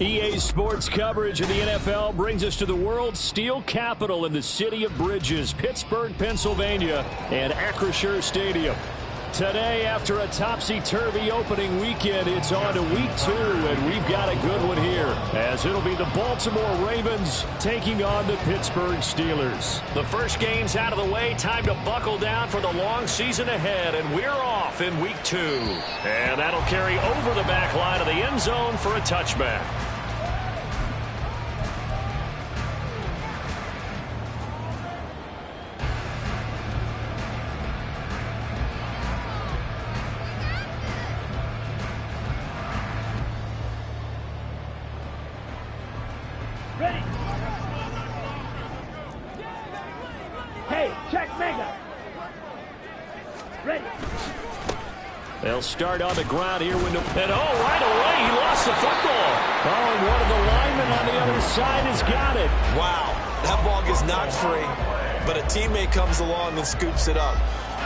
EA Sports coverage of the NFL brings us to the world's steel capital in the city of bridges, Pittsburgh, Pennsylvania, and Acrisure Stadium. Today, after a topsy-turvy opening weekend, it's on to week 2, and we've got a good one here, as it'll be the Baltimore Ravens taking on the Pittsburgh Steelers. The first game's out of the way, time to buckle down for the long season ahead, and we're off in week 2. And that'll carry over the back line of the end zone for a touchback. They'll start on the ground here. And right away, he lost the football. Oh, and one of the linemen on the other side has got it. Wow, that ball gets knocked free, but a teammate comes along and scoops it up.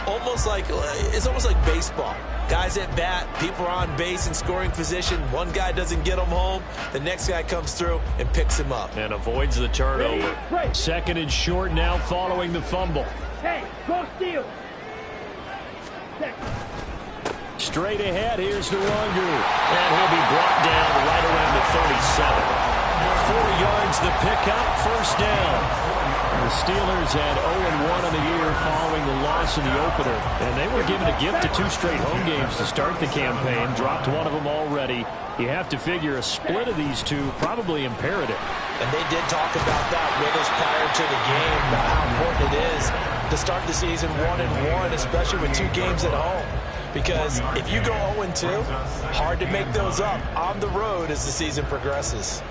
It's almost like baseball. Guys at bat, people are on base in scoring position. One guy doesn't get him home. The next guy comes through and picks him up. And avoids the turnover. Second and short now following the fumble. Hey, go steal. Straight ahead, here's Nwangu. And he'll be brought down right around the 37. 4 yards the pickup, first down. The Steelers had 0-1 on the year following the loss in the opener. And they were given a gift of 2 straight home games to start the campaign. Dropped one of them already. You have to figure a split of these two probably imperative. And they did talk about that with us prior to the game, about how important it is to start the season 1-1, especially with 2 games at home. because if you go 0-2, hard to make those up on the road as the season progresses.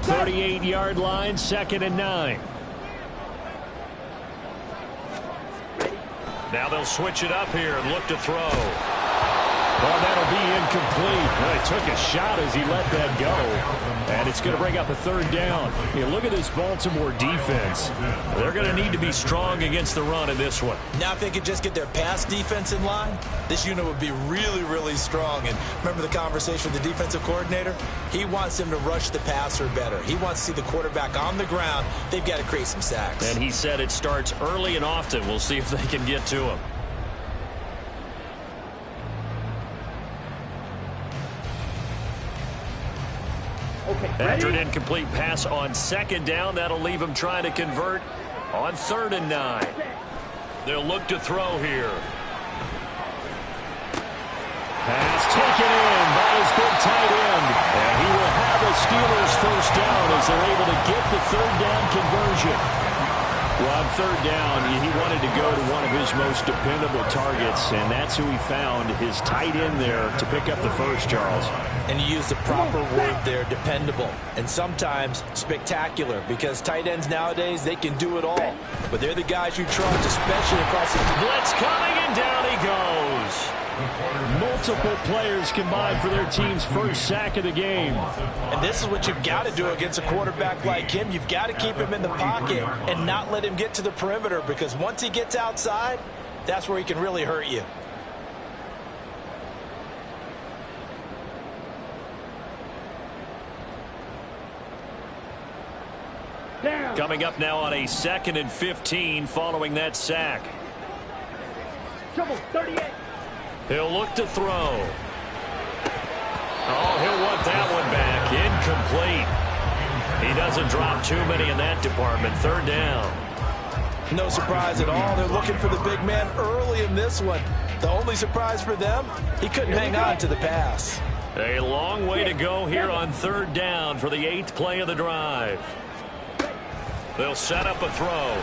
38-yard line, 2nd and 9. Now they'll switch it up here and look to throw. Well, that'll be incomplete. Well, he took a shot as he let that go. And it's going to bring up a 3rd down. You look at this Baltimore defense. They're going to need to be strong against the run in this one. Now if they could just get their pass defense in line, this unit would be really, really strong. And remember the conversation with the defensive coordinator? He wants them to rush the passer better. He wants to see the quarterback on the ground. They've got to create some sacks. And he said it starts early and often. We'll see if they can get to him. After an incomplete pass on 2nd down, that'll leave him trying to convert on 3rd and 9. They'll look to throw here. Pass taken in by his big tight end. And he will have the Steelers 1st down as they're able to get the 3rd down conversion. Well, on 3rd down, he wanted to go to one of his most dependable targets, and that's who he found, his tight end there, to pick up the first, Charles. And you use the proper word there, dependable, and sometimes spectacular, because tight ends nowadays, they can do it all. But they're the guys you trust, especially across the blitz coming, and down he goes. Multiple players combined for their team's 1st sack of the game. And this is what you've got to do against a quarterback like him. You've got to keep him in the pocket and not let him get to the perimeter, because once he gets outside, that's where he can really hurt you. Coming up now on a 2nd and 15 following that sack. Trouble, 38. He'll look to throw. Oh, he'll want that one back. Incomplete. He doesn't drop too many in that department. 3rd down. No surprise at all. They're looking for the big man early in this one. The only surprise for them, he couldn't hang on to the pass. A long way to go here on 3rd down for the 8th play of the drive. They'll set up a throw.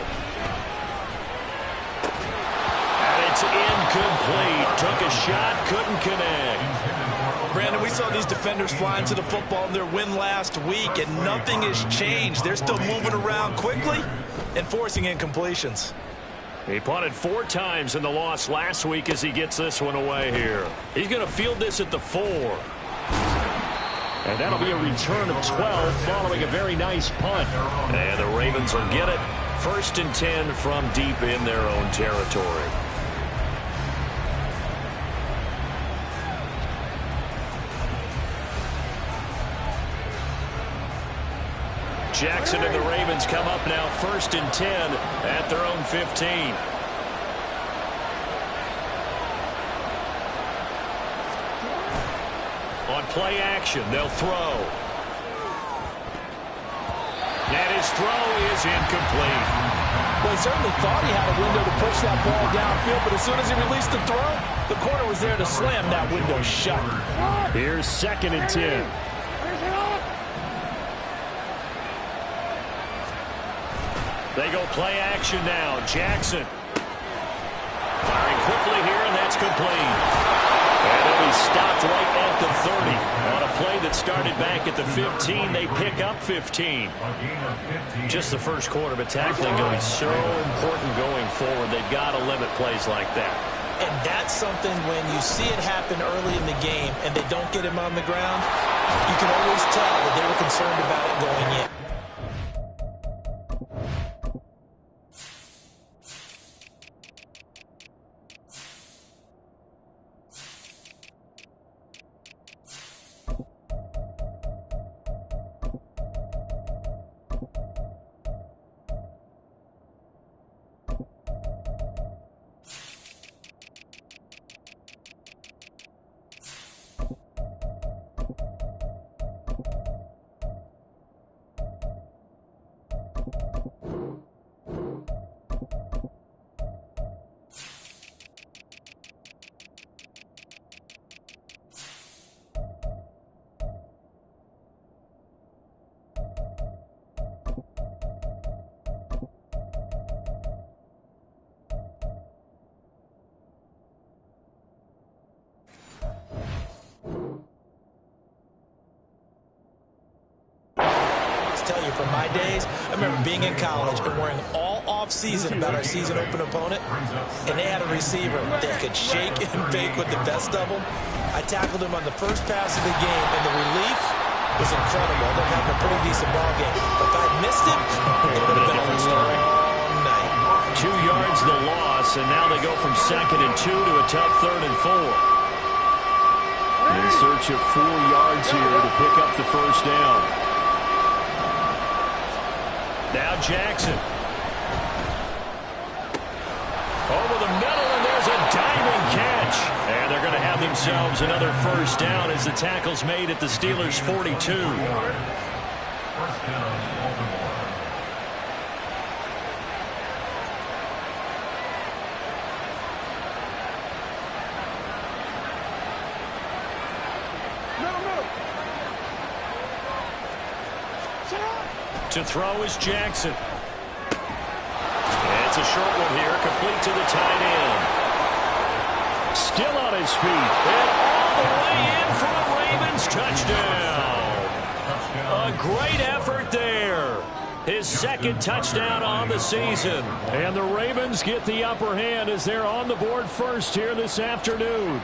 It's incomplete. Took a shot, couldn't connect. Brandon, we saw these defenders flying to the football in their win last week, and nothing has changed. They're still moving around quickly and forcing incompletions. He punted 4 times in the loss last week as he gets this one away here. He's going to field this at the 4. And that'll be a return of 12 following a very nice punt. And the Ravens will get it. 1st and 10 from deep in their own territory. Jackson and the Ravens come up now 1st and 10 at their own 15. On play action, they'll throw. And his throw is incomplete. Well, he certainly thought he had a window to push that ball downfield, but as soon as he released the throw, the corner was there to slam that window shut. Here's 2nd and 10. They go play action now. Jackson firing quickly here, and that's complete. And it'll be stopped right at the 30. On a play that started back at the 15, they pick up 15. Just the first quarter, but tackling going to be so important going forward. They've got to limit plays like that. And that's something when you see it happen early in the game and they don't get him on the ground, you can always tell that they were concerned about it going in. to tell you, from my days, I remember being in college and worrying all off-season about our season open opponent, and they had a receiver that could shake and bake with the best of them. I tackled him on the first pass of the game, and the relief was incredible. I ended up having a pretty decent ball game. But if I'd missed him, it would have been a different story all night. 2 yards the loss, and now they go from 2nd and 2 to a tough 3rd and 4. In search of 4 yards here to pick up the first down. Now Jackson. Over the middle, and there's a diving catch. And they're going to have themselves another first down as the tackle's made at the Steelers' 42. First down, Baltimore. To throw is Jackson. It's a short one here, complete to the tight end. Still on his feet, and all the way in for a Ravens touchdown. A great effort there. His 2nd touchdown on the season. And the Ravens get the upper hand as they're on the board first here this afternoon.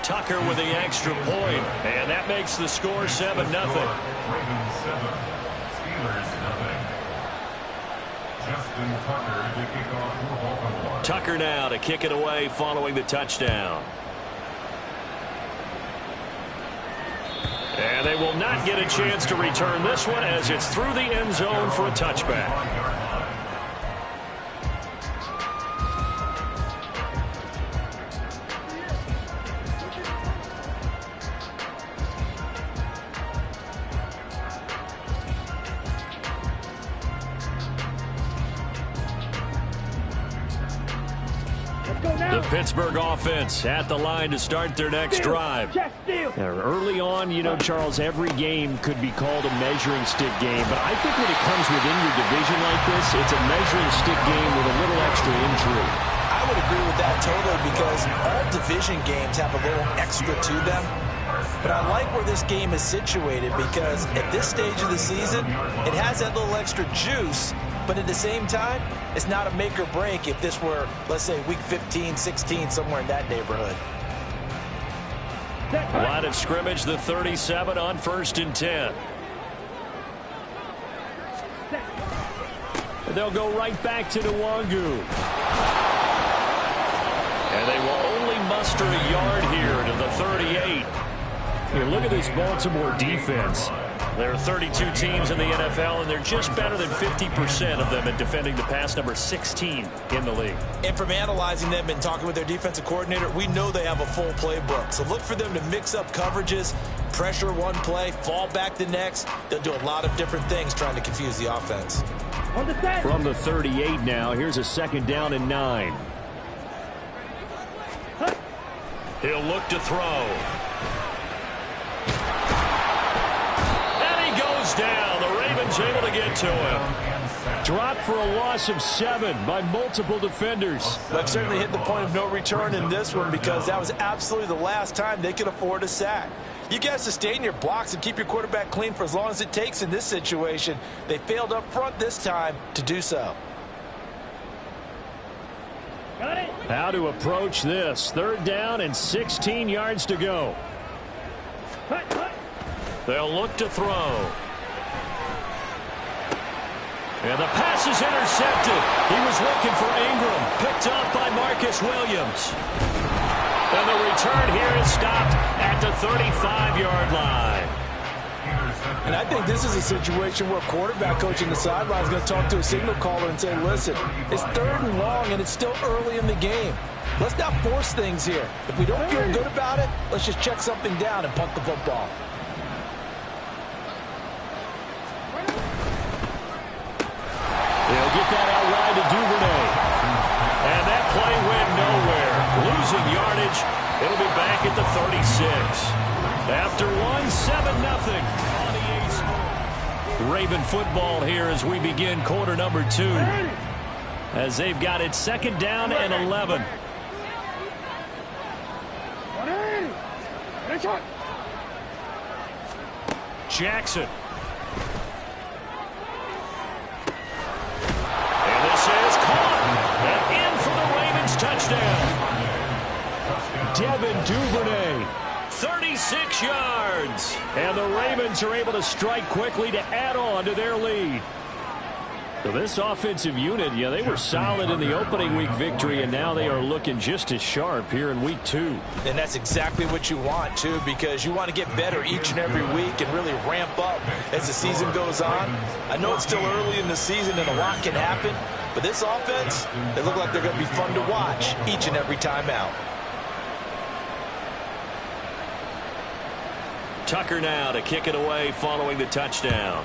Tucker with the extra point, and that makes the score 7-0. Ravens 7, Steelers 0. Justin Tucker to kick off for Baltimore. Tucker now to kick it away following the touchdown. And they will not get a chance to return this one as it's through the end zone for a touchback. The Pittsburgh offense at the line to start their next drive. Early on, you know, Charles, every game could be called a measuring stick game, but I think when it comes within your division like this, it's a measuring stick game with a little extra intrigue. I would agree with that totally, because all division games have a little extra to them. But I like where this game is situated, because at this stage of the season, it has that little extra juice. But at the same time, it's not a make or break if this were, let's say, week 15, 16, somewhere in that neighborhood. Line of scrimmage, the 37 on 1st and 10. They'll go right back to Nwangu. And they will only muster a yard here to the 38. Here, look at this Baltimore defense. There are 32 teams in the NFL, and they're just better than 50% of them at defending the pass, number 16 in the league. And from analyzing them and talking with their defensive coordinator, we know they have a full playbook. So look for them to mix up coverages, pressure one play, fall back the next. They'll do a lot of different things trying to confuse the offense. From the 38 now, here's a 2nd down and 9. He'll look to throw. Down. The Ravens able to get to him. Dropped for a loss of 7 by multiple defenders. They've certainly hit the point of no return in this one, because that was absolutely the last time they could afford a sack. You guys sustain your blocks and keep your quarterback clean for as long as it takes in this situation. They failed up front this time to do so. How to approach this. 3rd down and 16 yards to go. They'll look to throw. And the pass is intercepted. He was looking for Ingram. Picked up by Marcus Williams. And the return here is stopped at the 35-yard line. And I think this is a situation where quarterback coach in the sideline is going to talk to a signal caller and say, listen, it's 3rd and long, and it's still early in the game. Let's not force things here. If we don't feel good about it, let's just check something down and punt the football. They'll get that out wide to Duvernay. And that play went nowhere. Losing yardage. It'll be back at the 36. After one, 7-0 on EA Sports. Raven football here as we begin quarter number 2. As they've got it 2nd down and 11. Jackson. And this is caught. And in for the Ravens touchdown. Devin Duvernay. 36 yards. And the Ravens are able to strike quickly to add on to their lead. So this offensive unit, yeah, they were solid in the opening week victory, and now they are looking just as sharp here in week 2. And that's exactly what you want, too, because you want to get better each and every week and really ramp up as the season goes on. I know it's still early in the season and a lot can happen, but this offense, they look like they're going to be fun to watch each and every time out. Tucker now to kick it away following the touchdown.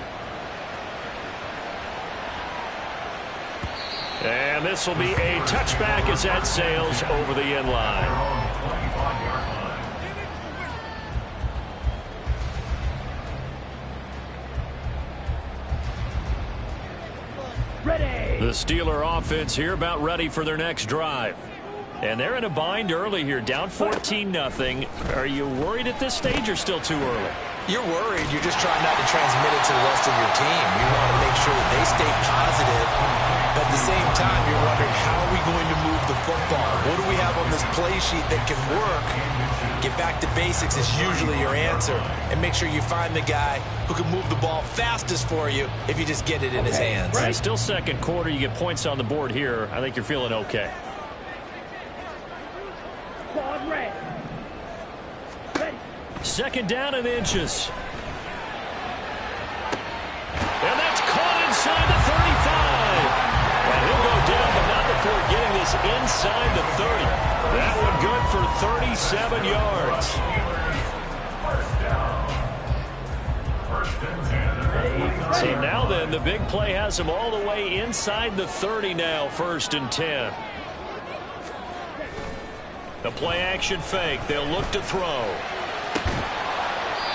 And this will be a touchback as that sails over the end line. Ready. The Steeler offense here about ready for their next drive. And they're in a bind early here, down 14-0. Are you worried at this stage or still too early? You're worried. You're just trying not to transmit it to the rest of your team. You want to make sure that they stay positive. But at the same time, you're wondering, how are we going to move the football? What do we have on this play sheet that can work? Get back to basics is usually your answer. And make sure you find the guy who can move the ball fastest for you if you just get it in his hands. Right. Still second quarter. You get points on the board here. I think you're feeling okay. Squad red. Ready. Second down and inches. And that's caught inside the 35. And he'll go down, but not before getting this inside the 30. That one good for 37 yards. So now then, the big play has him all the way inside the 30 now, 1st and 10. The play action fake. They'll look to throw.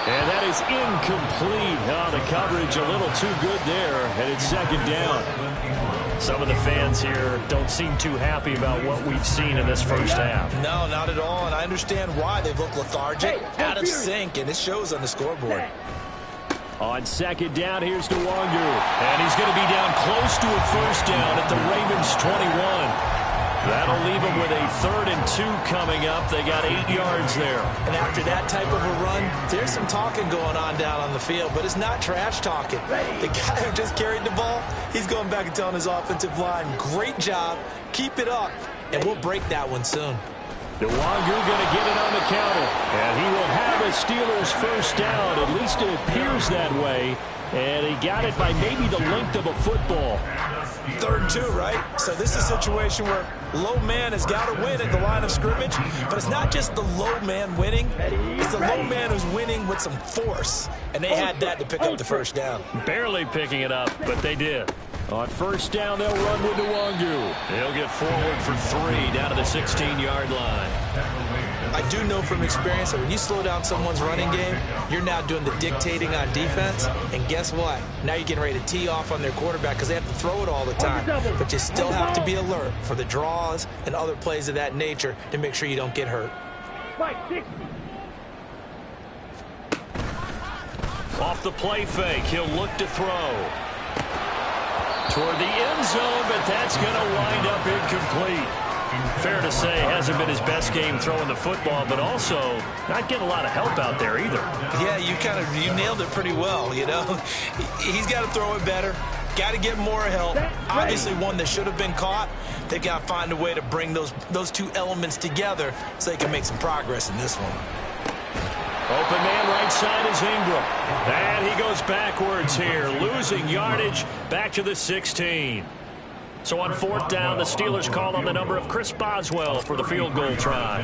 And that is incomplete. Oh, the coverage a little too good there, and it's second down. Some of the fans here don't seem too happy about what we've seen in this first half. No, not at all, and I understand why. They've looked lethargic, out of sync, and it shows on the scoreboard. On second down, here's Nwangu. And he's going to be down close to a first down at the Ravens' 21. That'll leave them with a 3rd and 2 coming up. They got 8 yards there. And after that type of a run, there's some talking going on down on the field, but it's not trash talking. The guy who just carried the ball, he's going back and telling his offensive line, great job, keep it up, and we'll break that one soon. Nwangu going to get it on the counter, and he will have a Steelers first down. At least it appears that way, and he got it by maybe the length of a football. 3rd and 2, right? So this is a situation where low man has got to win at the line of scrimmage, but it's not just the low man winning. It's the low man who's winning with some force, and they had that to pick up the first down. Barely picking it up, but they did. On first down, they'll run with Nwangu. He'll get forward for 3 down to the 16-yard line. I do know from experience that when you slow down someone's running game, you're now doing the dictating on defense. And guess what? Now you're getting ready to tee off on their quarterback because they have to throw it all the time. But you still have to be alert for the draws and other plays of that nature to make sure you don't get hurt. Off the play fake, he'll look to throw. Toward the end zone, but that's going to wind up incomplete. Fair to say, hasn't been his best game throwing the football, but also not getting a lot of help out there either. Yeah, you nailed it pretty well, you know. He's got to throw it better. Got to get more help. Obviously one that should have been caught. They've got to find a way to bring those two elements together so they can make some progress in this one. Open man right side is Ingram. And he goes backwards here, losing yardage back to the 16. So on 4th down, the Steelers call on the number of Chris Boswell for the field goal try.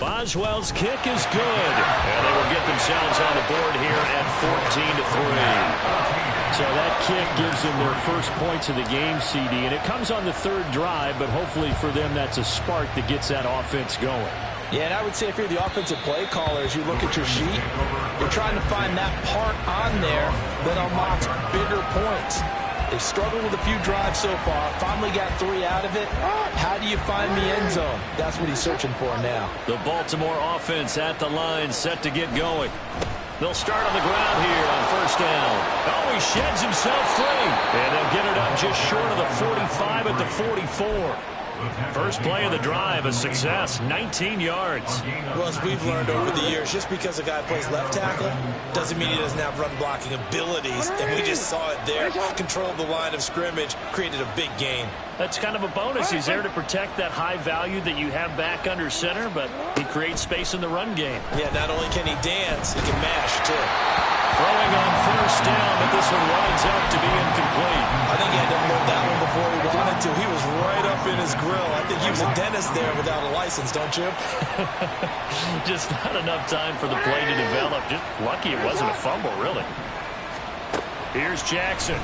Boswell's kick is good. And they will get themselves on the board here at 14-3. So that kick gives them their first points of the game, CD. And it comes on the 3rd drive, but hopefully for them that's a spark that gets that offense going. Yeah, and I would say if you're the offensive play caller, as you look at your sheet, you're trying to find that part on there that unlocks bigger points. They've struggled with a few drives so far. Finally got 3 out of it. How do you find the end zone? That's what he's searching for now. The Baltimore offense at the line, set to get going. They'll start on the ground here on first down. Oh, he sheds himself free. And they'll get it up just short of the 45 at the 44. First play of the drive, a success, 19 yards. Well, as we've learned over the years, just because a guy plays left tackle doesn't mean he doesn't have run blocking abilities. And we just saw it there. Controlled the line of scrimmage, created a big gain. That's kind of a bonus. He's there to protect that high value that you have back under center, but he creates space in the run game. Yeah, not only can he dance, he can mash, too. Throwing on first down, but this one winds up to be incomplete. I think he had to load that one before he wanted to. He was right up in his grill. I think he was a dentist there without a license, don't you? Just not enough time for the play to develop. Just lucky it wasn't a fumble, really. Here's Jackson.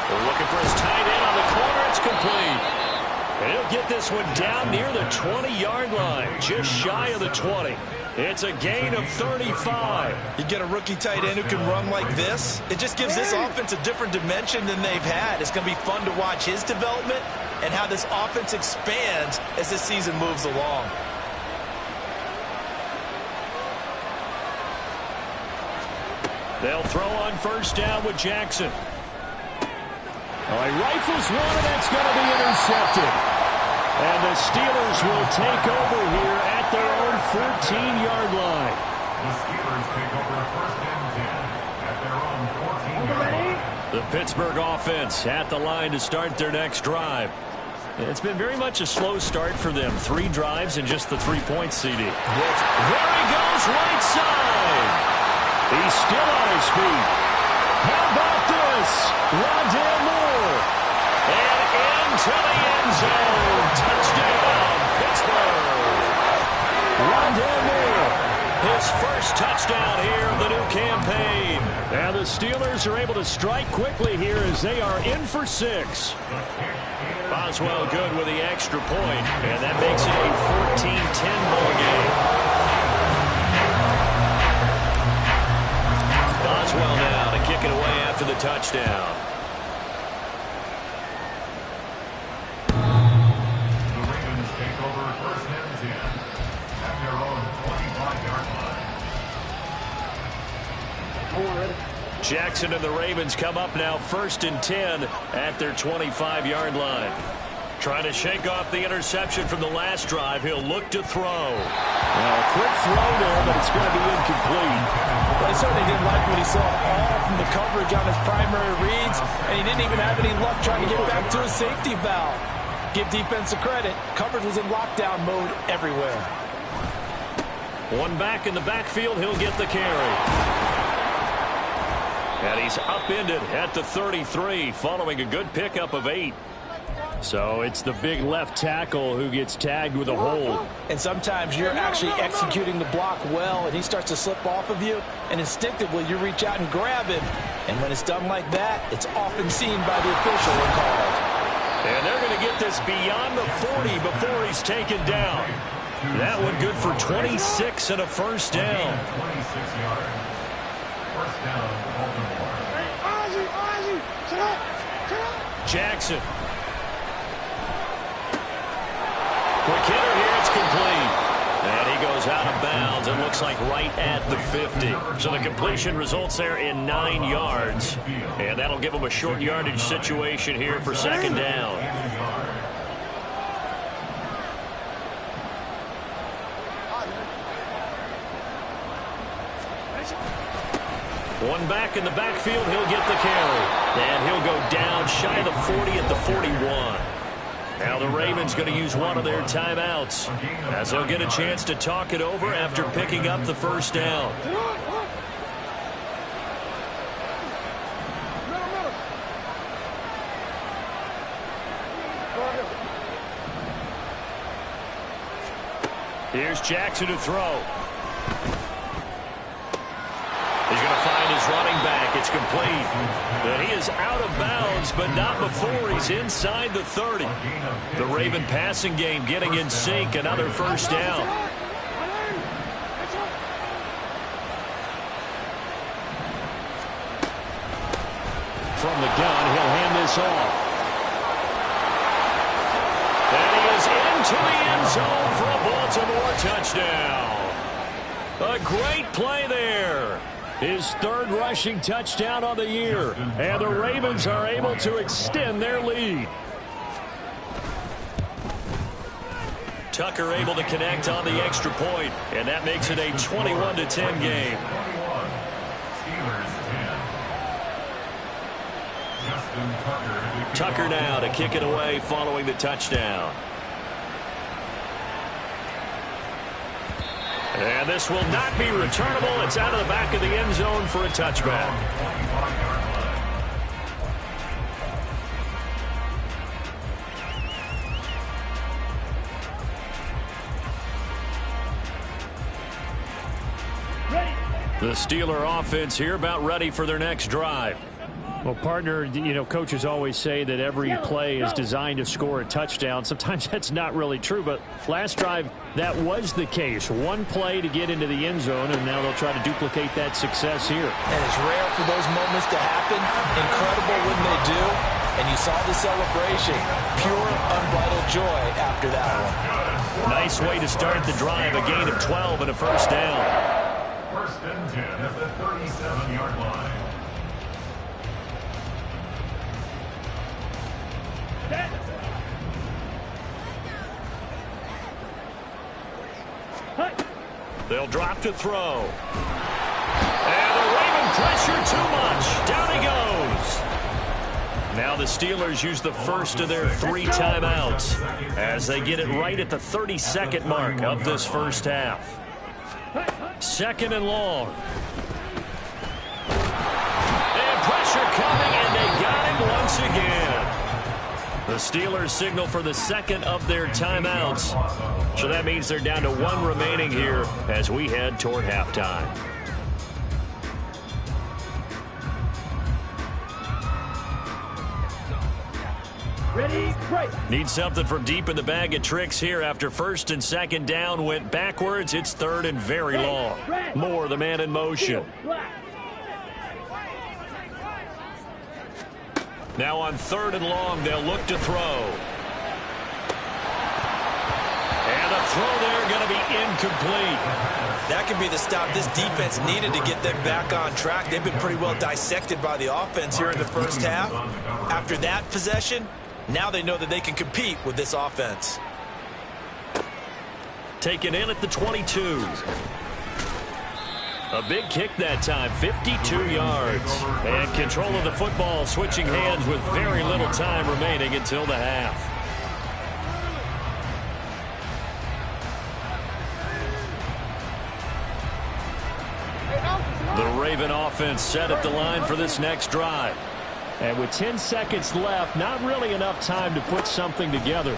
We're looking for his tight end on the corner. It's complete. And he'll get this one down near the 20-yard line, just shy of the 20. It's a gain of 35. You get a rookie tight end who can run like this. It just gives this offense a different dimension than they've had. It's going to be fun to watch his development and how this offense expands as this season moves along. They'll throw on first down with Jackson. Oh, he rifles one, and that's going to be intercepted. And the Steelers will take over here at their own 14-yard line. The Steelers take over first and 10 at their own 14-yard line. The Pittsburgh offense at the line to start their next drive. It's been very much a slow start for them. 3 drives and just the 3 points, CD. There he goes, right side. He's still on his feet. How about this? Rondale Moore. And into the end zone. Touchdown, Pittsburgh. Rondale Moore. His first touchdown here of the new campaign. Now the Steelers are able to strike quickly here as they are in for 6. Boswell good with the extra point, and that makes it a 14-10 ball game. Boswell now to kick it away after the touchdown. The Ravens take over first and 10 at their own 25-yard line. Jackson and the Ravens come up now first and 10 at their 25-yard line. Trying to shake off the interception from the last drive. He'll look to throw. Now, a quick throw there, but it's going to be incomplete. Well, he certainly didn't like what he saw all from the coverage on his primary reads, and he didn't even have any luck trying to get back to his safety valve. Give defense a credit. Coverage was in lockdown mode everywhere. One back in the backfield. He'll get the carry. And he's upended at the 33 following a good pickup of 8. So it's the big left tackle who gets tagged with a hold. And sometimes you're actually executing the block well, and he starts to slip off of you, and instinctively you reach out and grab him. And when it's done like that, it's often seen by the official and called. And they're going to get this beyond the 40 before he's taken down. That one good for 26 and a first down. 26 yards. First down, Baltimore. Jackson. Quick hitter here, it's complete. And he goes out of bounds. It looks like right at the 50. So the completion results there in 9 yards. And that'll give him a short yardage situation here for second down. One back in the backfield, he'll get the carry. And he'll go down shy of the 40 at the 41. Now the Ravens going to use one of their timeouts as they'll get a chance to talk it over after picking up the first down. Here's Jackson to throw. He's going to find his running back. It's complete. And he is out of bounds, but not before he's inside the 30. The Raven passing game getting in sync. Another first down. From the gun, he'll hand this off. And he is into the end zone for a Baltimore touchdown. A great play there. His third rushing touchdown on the year. And the Ravens are able to extend their lead. Tucker able to connect on the extra point, and that makes it a 21-10 game. Tucker now to kick it away following the touchdown. And this will not be returnable. It's out of the back of the end zone for a touchback. The Steeler offense here about ready for their next drive. Well, partner, you know, coaches always say that every play is designed to score a touchdown. Sometimes that's not really true, but last drive, that was the case. One play to get into the end zone, and now they'll try to duplicate that success here. And it's rare for those moments to happen. Incredible when they do. And you saw the celebration. Pure, unbridled joy after that one. Nice way to start the drive. A gain of 12 and a first down. First and 10 at the 37-yard line. They'll drop to throw. And the Raven pressure too much. Down he goes. Now the Steelers use the first of their 3 timeouts as they get it right at the 32nd mark of this first half. Second and long. And pressure coming, and they got him once again. The Steelers signal for the second of their timeouts. So that means they're down to 1 remaining here as we head toward halftime. Ready, break. Need something from deep in the bag of tricks here after first and second down went backwards. It's third and very long. More the man in motion. Now on third and long, they'll look to throw. And the throw there going to be incomplete. That could be the stop this defense needed to get them back on track. They've been pretty well dissected by the offense here in the first half. After that possession, now they know that they can compete with this offense. Taken in at the 22. A big kick that time, 52 yards. And control of the football switching hands with very little time remaining until the half. The Raven offense set at the line for this next drive. And with 10 seconds left, not really enough time to put something together.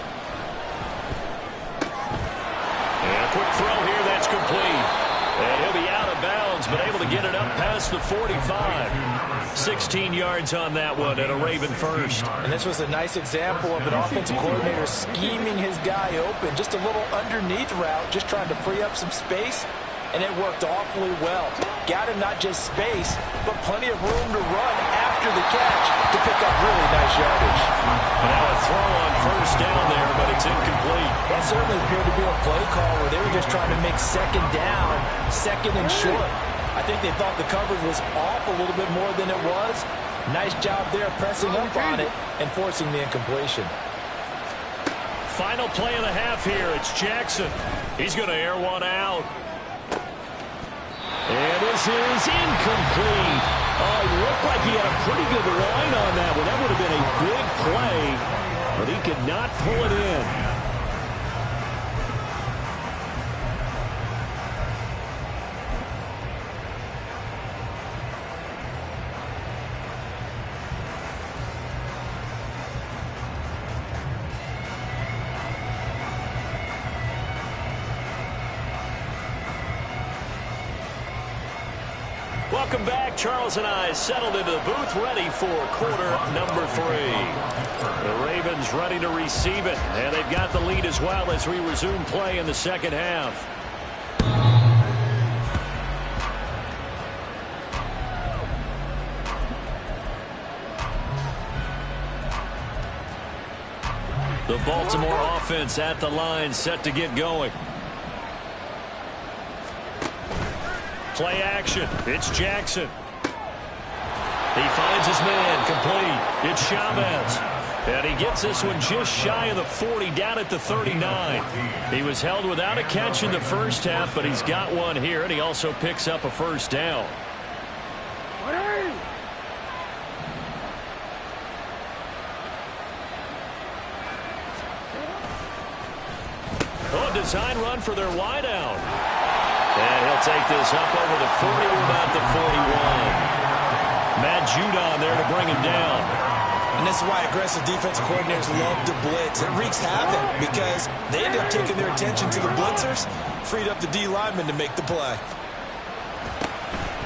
And a quick throw here, that's complete. And he'll be out of bounds, but able to get it up past the 45. 16 yards on that one, and a Raven first. And this was a nice example of an offensive coordinator scheming his guy open. Just a little underneath route, just trying to free up some space, and it worked awfully well. Got him not just space, but plenty of room to run after the catch to pick up really nice yardage. Now a throw on first down there, but it's incomplete. That certainly appeared to be a play call where they were just trying to make second down, second and short. I think they thought the coverage was off a little bit more than it was. Nice job there pressing up on it and forcing the incompletion. Final play of the half here. It's Jackson. He's going to air one out. And this is incomplete. Oh, it looked like he had a pretty good line on that one. That would have been a big play, but he could not pull it in. Welcome back. Charles and I settled into the booth, ready for quarter number 3. The Ravens ready to receive it, and they've got the lead as well as we resume play in the second half. The Baltimore offense at the line, set to get going. Play action. It's Jackson. He finds his man. Complete. It's Chavez. And he gets this one just shy of the 40, down at the 39. He was held without a catch in the first half, but he's got one here, and he also picks up a first down. Oh, design run for their wideout. And he'll take this up over the 40, about the 41. Matt Judon there to bring him down. And this is why aggressive defensive coordinators love to blitz. It wreaks havoc because they end up taking their attention to the blitzers, freed up the D lineman to make the play.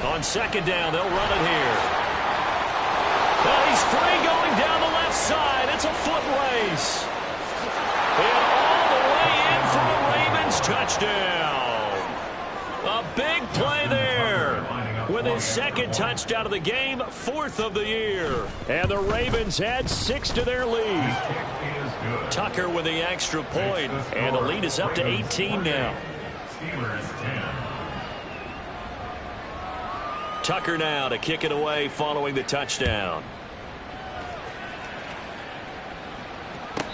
On second down, they'll run it here. Well, he's free going down the left side. It's a foot race. And all the way in for a Ravens touchdown. A big play there. With his second touchdown of the game, 4th of the year. And the Ravens add 6 to their lead. Tucker with the extra point, and the lead is up to 18 now. Tucker now to kick it away following the touchdown.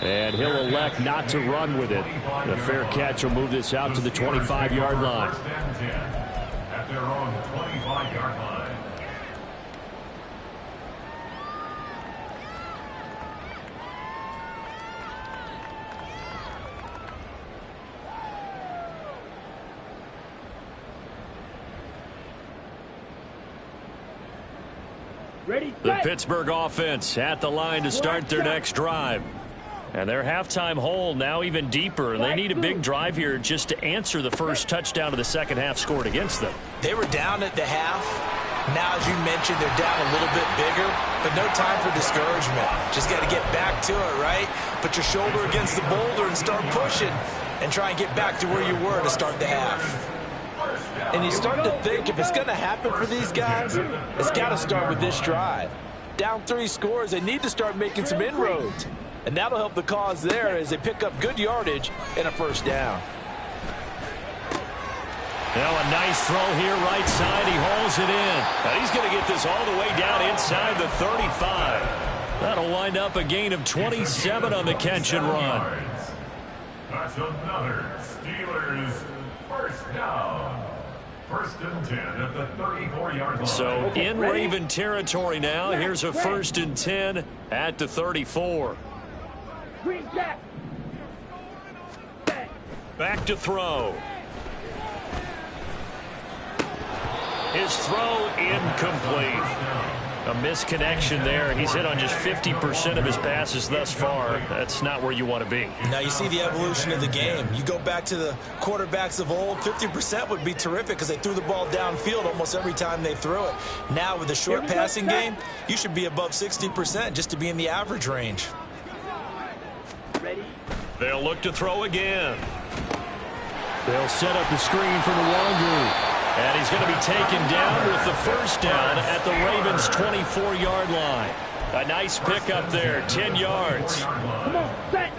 And he'll elect not to run with it. The fair catch will move this out to the 25-yard line. At their own 25-yard line. Ready, The Pittsburgh offense at the line to start their next drive. And their halftime hole now even deeper. And they need a big drive here just to answer the first touchdown of the second half scored against them. They were down at the half. Now, as you mentioned, they're down a little bit bigger, but no time for discouragement. Just got to get back to it, right? Put your shoulder against the boulder and start pushing and try and get back to where you were to start the half. And you start to think if it's going to happen for these guys, it's got to start with this drive. Down 3 scores, they need to start making some inroads. And that'll help the cause there as they pick up good yardage and a first down. Now a nice throw here right side. He hauls it in. And he's going to get this all the way down inside the 35. That'll wind up a gain of 27 on the catch and run. That's another Steelers first down. 1st and 10 at the 34-yard line. So in Raven territory now. Here's a 1st and 10 at the 34. Green jack. Back to throw. His throw incomplete. A misconnection there. He's hit on just 50% of his passes thus far. That's not where you want to be. Now you see the evolution of the game. You go back to the quarterbacks of old, 50% would be terrific because they threw the ball downfield almost every time they threw it. Now with the short passing game, you should be above 60% just to be in the average range. Ready. They'll look to throw again. They'll set up the screen for the Wangu. And he's going to be taken down with the first down at the Ravens' 24-yard line. A nice pickup there, 10 yards. Come on, set.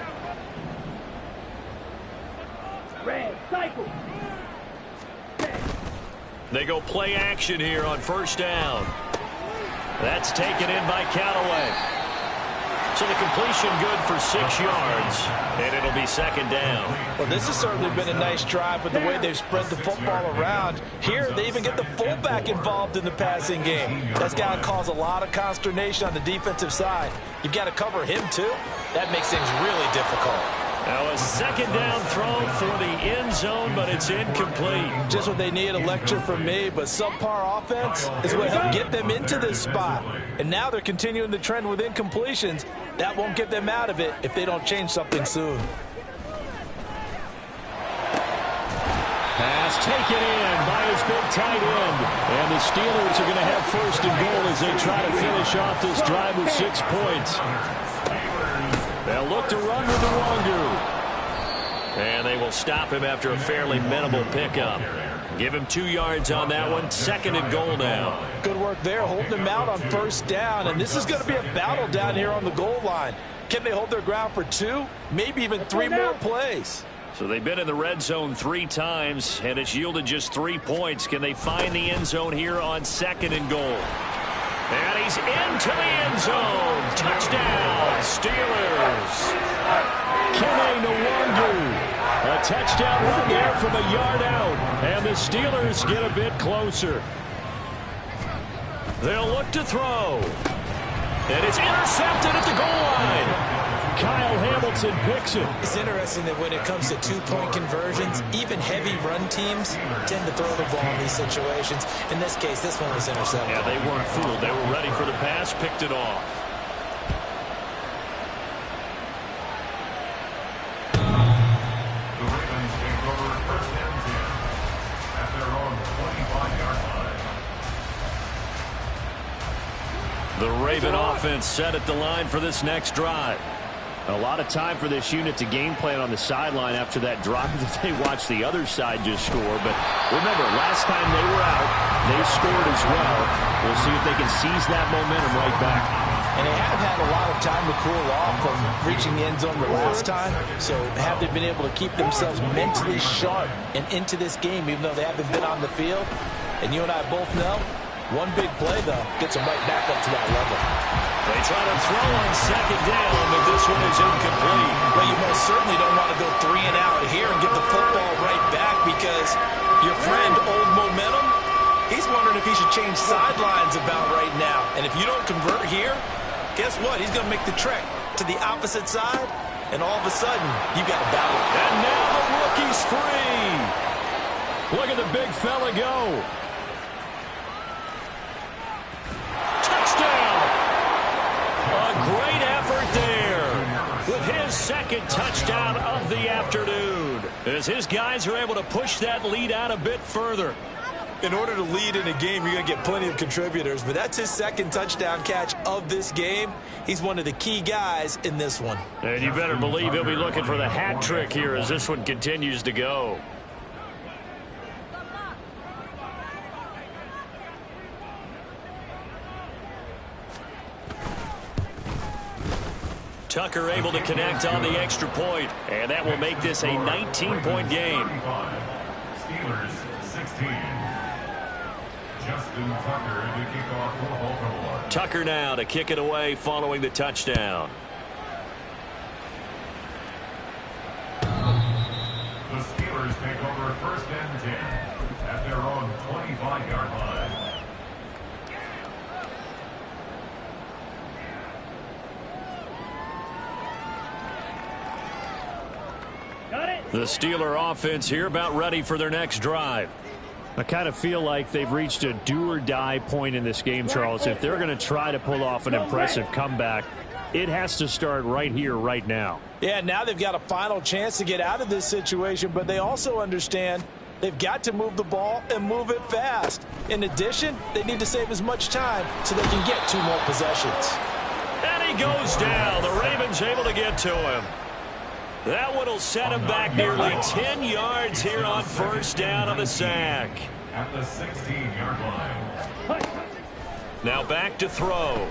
Red, cycle. They go play action here on first down. That's taken in by Callaway. So the completion good for 6 yards, and it'll be second down. Well, this has certainly been a nice drive with the way they've spread the football around. Here, they even get the fullback involved in the passing game. That's got to cause a lot of consternation on the defensive side. You've got to cover him, too. That makes things really difficult. Now a second down throw for the end zone, but it's incomplete. Just what they need, a lecture from me, but subpar offense is what helped get them into this spot. And now they're continuing the trend with incompletions. That won't get them out of it if they don't change something soon. Pass taken in by his big tight end. And the Steelers are going to have 1st and goal as they try to finish off this drive with 6 points. They'll look to run with the Wangu. And they will stop him after a fairly minimal pickup. Give him 2 yards on that one. 2nd and goal now. Good work there, holding them out on first down. And this is going to be a battle down here on the goal line. Can they hold their ground for 2, maybe even 3 more plays? So they've been in the red zone 3 times, and it's yielded just 3 points. Can they find the end zone here on 2nd and goal? And he's into the end zone. Touchdown, Steelers. Kene Nwangu. A touchdown run there from a yard out. And the Steelers get a bit closer. They'll look to throw. And it's intercepted at the goal line. Kyle Hamilton picks it. It's interesting that when it comes to 2-point conversions, even heavy run teams tend to throw the ball in these situations. In this case, this one was intercepted. Yeah, they weren't fooled. They were ready for the pass, picked it off. The Ravens take over 1st and 10 at their own 25-yard line. The Raven offense set at the line for this next drive. A lot of time for this unit to game plan on the sideline after that drive that they watched the other side just score. But remember, last time they were out, they scored as well. We'll see if they can seize that momentum right back. And they have had a lot of time to cool off from reaching the end zone the last time. So have they been able to keep themselves mentally sharp and into this game, even though they haven't been on the field? And you and I both know, one big play, though, gets them right back up to that level. They try to throw on 2nd down, but this one is incomplete. Well, you most certainly don't want to go 3 and out here and get the football right back, because your friend, Old Momentum, he's wondering if he should change sidelines about right now. And if you don't convert here, guess what? He's going to make the trek to the opposite side, and all of a sudden, you got a battle. And now the rookie's free. Look at the big fella go. A great effort there with his 2nd touchdown of the afternoon, as his guys are able to push that lead out a bit further. In order to lead in a game, you're going to get plenty of contributors, but that's his 2nd touchdown catch of this game. He's one of the key guys in this one. And you better believe he'll be looking for the hat trick here as this one continues to go. Tucker able to connect on the extra point, and that will make this a 19-point game. Steelers 16. Justin Tucker to kick off for Baltimore. Tucker now to kick it away following the touchdown. The Steelers take over 1st and 10 at their own 25-yard line. The Steeler offense here about ready for their next drive. I kind of feel like they've reached a do-or-die point in this game, Charles. If they're going to try to pull off an impressive comeback, it has to start right here, right now. Yeah, now they've got a final chance to get out of this situation, but they also understand they've got to move the ball and move it fast. In addition, they need to save as much time so they can get 2 more possessions. And he goes down. The Ravens able to get to him. That one will set him back nearly 10 yards here on 1st down of the sack. At the 16-yard line. Now back to throw.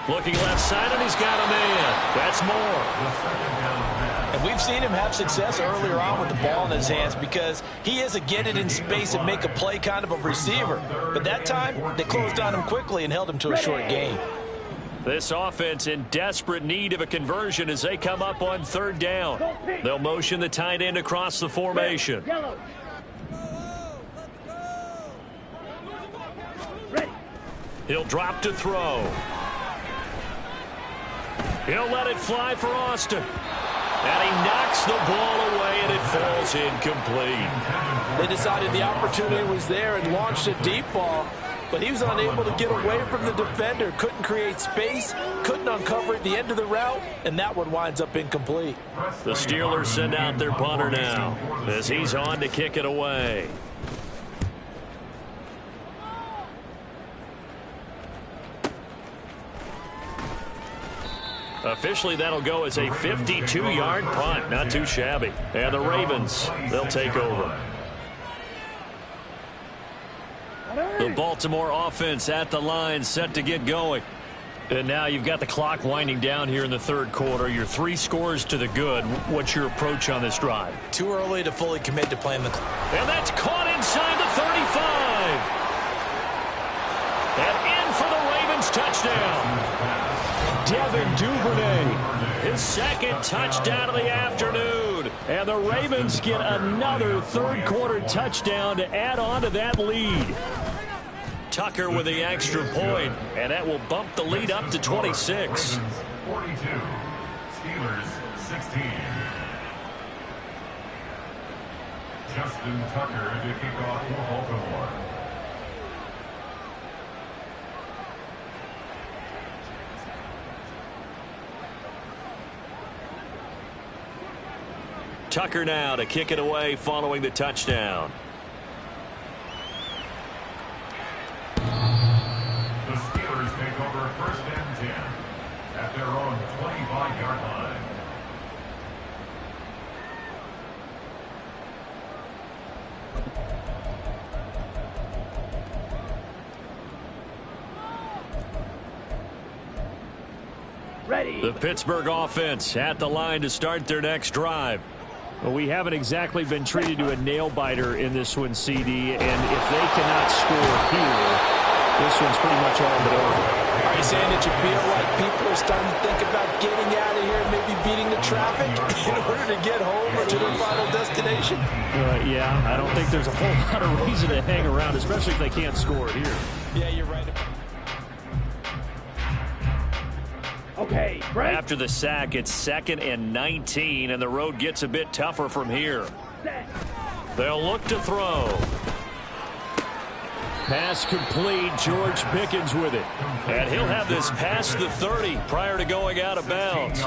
Looking left side, and he's got a man. That's more. And we've seen him have success earlier on with the ball in his hands, because he is a get it in space and make a play kind of a receiver. But that time, they closed on him quickly and held him to a short gain. This offense in desperate need of a conversion as they come up on 3rd down. They'll motion the tight end across the formation. He'll drop to throw. He'll let it fly for Austin. And he knocks the ball away, and it falls incomplete. They decided the opportunity was there and launched a deep ball, but he was unable to get away from the defender. Couldn't create space, couldn't uncover at the end of the route, and that one winds up incomplete. The Steelers send out their punter now as he's on to kick it away. Officially, that'll go as a 52-yard punt. Not too shabby. And the Ravens, they'll take over. The Baltimore offense at the line, set to get going. And now you've got the clock winding down here in the third quarter. You're 3 scores to the good. What's your approach on this drive? Too early to fully commit to playing the clock. And that's caught inside the 35. And in for the Ravens touchdown. Devin Duvernay, his second touchdown of the afternoon. And the Ravens get another third quarter touchdown to add on to that lead. Tucker with the extra point, and that will bump the lead up to 26. 42, Steelers 16. Justin Tucker to kick off for Baltimore. Tucker now to kick it away following the touchdown. The Steelers take over 1st and 10 at their own 25-yard line. Ready. The Pittsburgh offense at the line to start their next drive. Well, we haven't exactly been treated to a nail-biter in this one, CD, and if they cannot score here, this one's pretty much all but over. Are you saying that you feel like people are starting to think about getting out of here and maybe beating the traffic in order to get home or to their final destination? Yeah, I don't think there's a whole lot of reason to hang around, especially if they can't score here. Yeah, you're right. Okay, break. After the sack, it's 2nd and 19, and the road gets a bit tougher from here. Set. They'll look to throw. Pass complete. George Pickens with it. And he'll have this past the 30 prior to going out of bounds.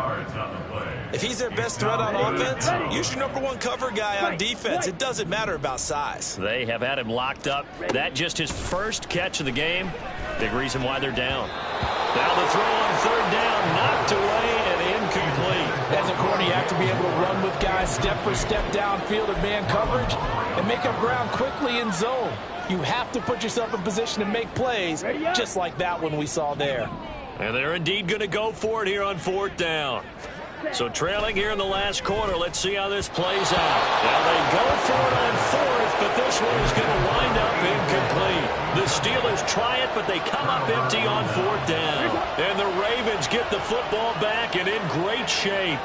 If he's their best threat on offense, use your #1 cover guy on defense. It doesn't matter about size. They have had him locked up. That just his first catch of the game. Big reason why they're down. Now the throw on 3rd down, knocked away and incomplete. As a corner, you have to be able to run with guys step for step downfield in man coverage and make up ground quickly in zone. You have to put yourself in position to make plays, just like that one we saw there. And they're indeed going to go for it here on 4th down. So trailing here in the last quarter, let's see how this plays out. Now they go for it on 4th, but this one is going to wind up incomplete. The Steelers try it, but they come up empty on 4th down. And the Ravens get the football back and in great shape.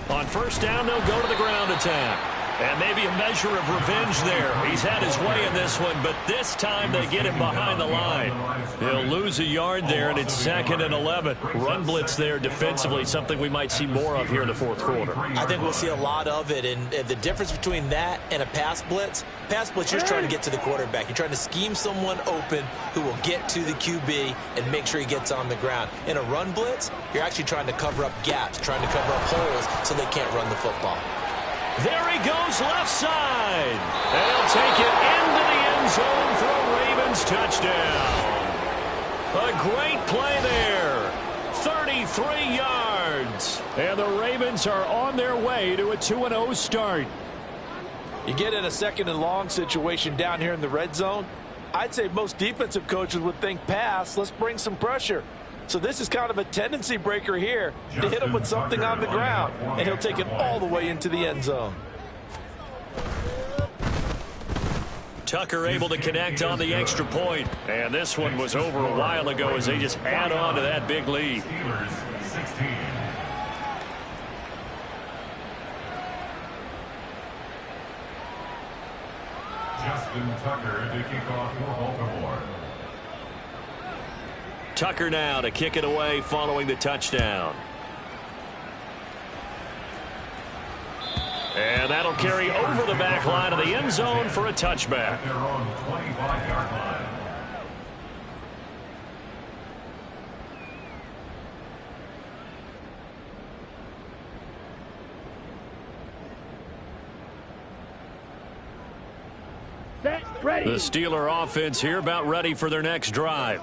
On 1st down, they'll go to the ground attack. And maybe a measure of revenge there. He's had his way in this one, but this time they get him behind the line. He'll lose a yard there, and it's 2nd and 11. Run blitz there defensively, something we might see more of here in the 4th quarter. I think we'll see a lot of it, and the difference between that and a pass blitz, you're just trying to get to the quarterback. You're trying to scheme someone open who will get to the QB and make sure he gets on the ground. In a run blitz, you're actually trying to cover up gaps, trying to cover up holes so they can't run the football. There he goes left side. And he'll take it into the end zone for a Ravens touchdown. A great play there. 33 yards. And the Ravens are on their way to a 2-0 start. You get in a 2nd and long situation down here in the red zone, I'd say most defensive coaches would think pass, let's bring some pressure. So this is kind of a tendency breaker here to hit him with something on the ground, and he'll take it all the way into the end zone. Tucker able to connect on the extra point. And this one was over a while ago as they just add on to that big lead. Steelers 16. Justin Tucker to kick off for Baltimore. Tucker now to kick it away following the touchdown. And that'll carry over the back line of the end zone for a touchback. At their own 25-yard line. Set. Ready. The Steeler offense here about ready for their next drive.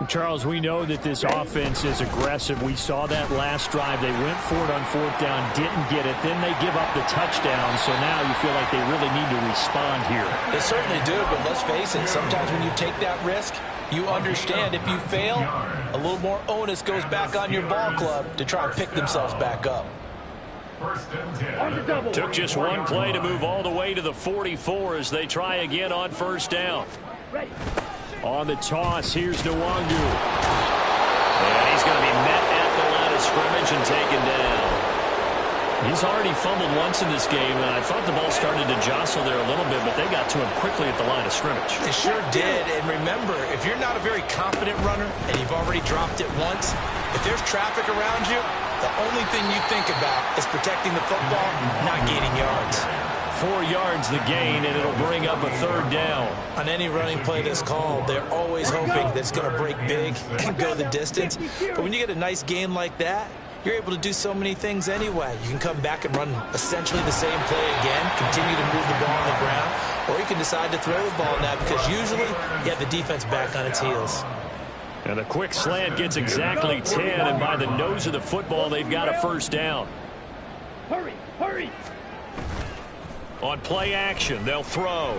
Charles, we know that this offense is aggressive. We saw that last drive. They went for it on 4th down, didn't get it. Then they give up the touchdown. So now you feel like they really need to respond here. They certainly do, but let's face it, sometimes when you take that risk, You understand if you fail, a little more onus goes back on your ball club to try and pick themselves back up. Took just one play to move all the way to the 44 as they try again on first down. On the toss, here's Nwangu. And he's going to be met at the line of scrimmage and taken down. He's already fumbled once in this game, and I thought the ball started to jostle there a little bit, but they got to him quickly at the line of scrimmage. They sure did, and remember, if you're not a very confident runner and you've already dropped it once, if there's traffic around you, the only thing you think about is protecting the football, not gaining yards. 4 yards the gain, and it'll bring up a third down. On any running play that's called, they're always hoping that it's going to break big and go the distance. But when you get a nice gain like that, you're able to do so many things anyway. You can come back and run essentially the same play again, continue to move the ball on the ground, or you can decide to throw the ball now because usually you have the defense back on its heels. And a quick slant gets exactly 10, and by the nose of the football, they've got a first down. Hurry, hurry. On play action, they'll throw.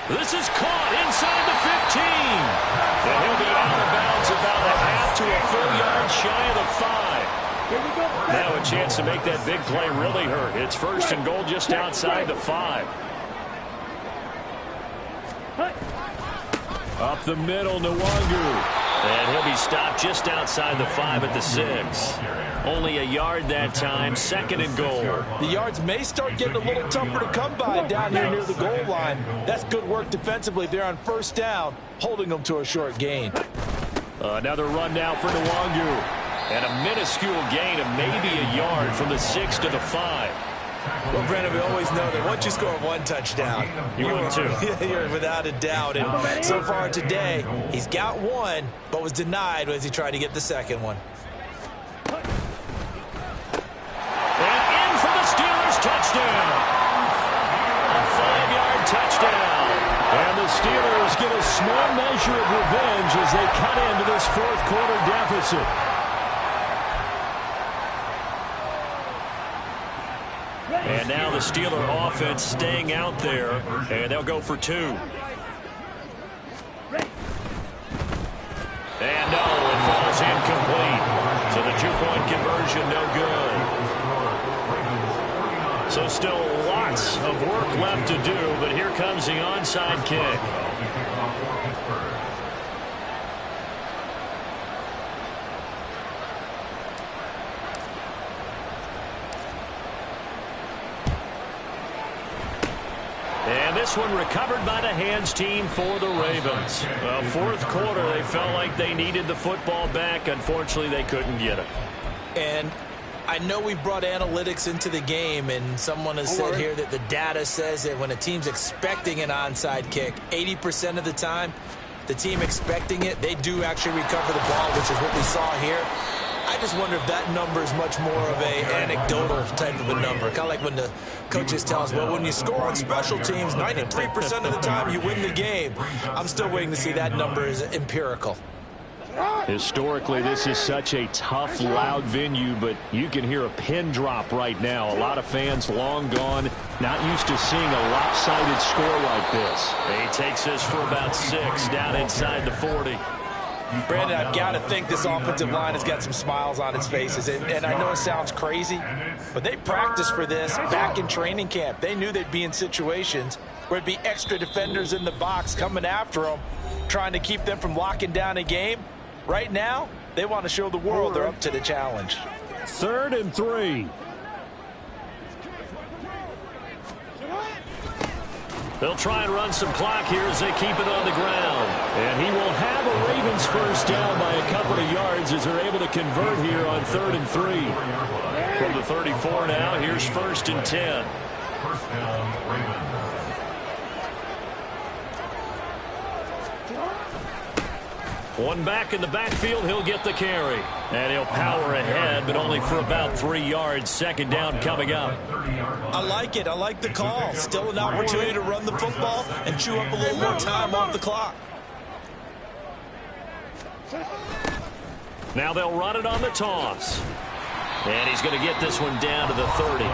This is caught inside the 15. And he'll be out of bounds about a half to a full yard shy of the 5. Here we go. Now a chance to make that big play really hurt. It's first and goal just outside the 5. Up the middle, Nwangu. And he'll be stopped just outside the 5 at the 6. Only a yard that time, second and goal. The yards may start getting a little tougher to come by down here near the goal line. That's good work defensively there on first down, holding them to a short gain. Another run now for Nwangu. And a minuscule gain of maybe a yard from the 6 to the 5. Well, Brandon, we always know that once you score one touchdown, you're without a doubt. And so far today, he's got one, but was denied as he tried to get the second one. And in for the Steelers touchdown. A 5-yard touchdown. And the Steelers get a small measure of revenge as they cut into this fourth quarter deficit. And now the Steeler offense staying out there, and they'll go for 2. And no, it falls incomplete. So the 2-point conversion, no good. So still lots of work left to do, but here comes the onside kick. And this one recovered by the hands team for the Ravens. Well, fourth quarter, they felt like they needed the football back. Unfortunately, they couldn't get it. And I know we brought analytics into the game, and someone has said here that the data says that when a team's expecting an onside kick, 80% of the time, the team expecting it, they do actually recover the ball, which is what we saw here. I just wonder if that number is much more of a anecdotal type of a number. Kind of like when the coaches tell us, well, when you score on special teams, 93% of the time you win the game. I'm still waiting to see that number is empirical. Historically, this is such a tough, loud venue, but you can hear a pin drop right now. A lot of fans long gone, not used to seeing a lopsided score like this. He takes this for about 6 down inside the 40. Brandon, I've got to think this offensive line has got some smiles on its faces. And I know it sounds crazy, but they practiced for this back in training camp. They knew they'd be in situations where it'd be extra defenders in the box coming after them, trying to keep them from locking down a game. Right now, they want to show the world they're up to the challenge. 3rd and 3. They'll try and run some clock here as they keep it on the ground. And he will have a Ravens first down by a couple of yards as they're able to convert here on 3rd and 3. From the 34 now, here's 1st and 10. First down, Ravens. One back in the backfield, he'll get the carry. And he'll power ahead, but only for about 3 yards. 2nd down coming up. I like it. I like the call. Still an opportunity to run the football and chew up a little more time off the clock. Now they'll run it on the toss. And he's going to get this one down to the 30.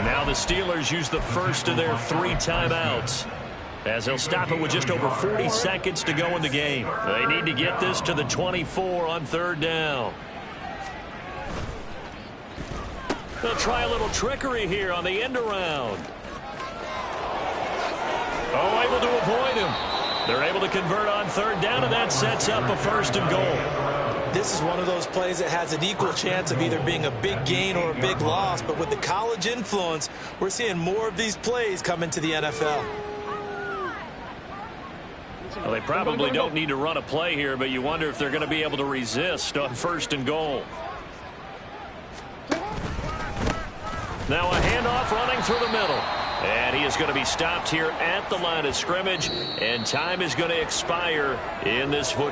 Now the Steelers use the first of their 3 timeouts, as they'll stop it with just over 40 seconds to go in the game. They need to get this to the 24 on 3rd down. They'll try a little trickery here on the end around. Oh, able to avoid him. They're able to convert on 3rd down, and that sets up a 1st and goal. This is one of those plays that has an equal chance of either being a big gain or a big loss, but with the college influence, we're seeing more of these plays come into the NFL. Well, they probably don't need to run a play here, but you wonder if they're going to be able to resist on 1st and goal. Now a handoff running through the middle. And he is going to be stopped here at the line of scrimmage, and time is going to expire in this football.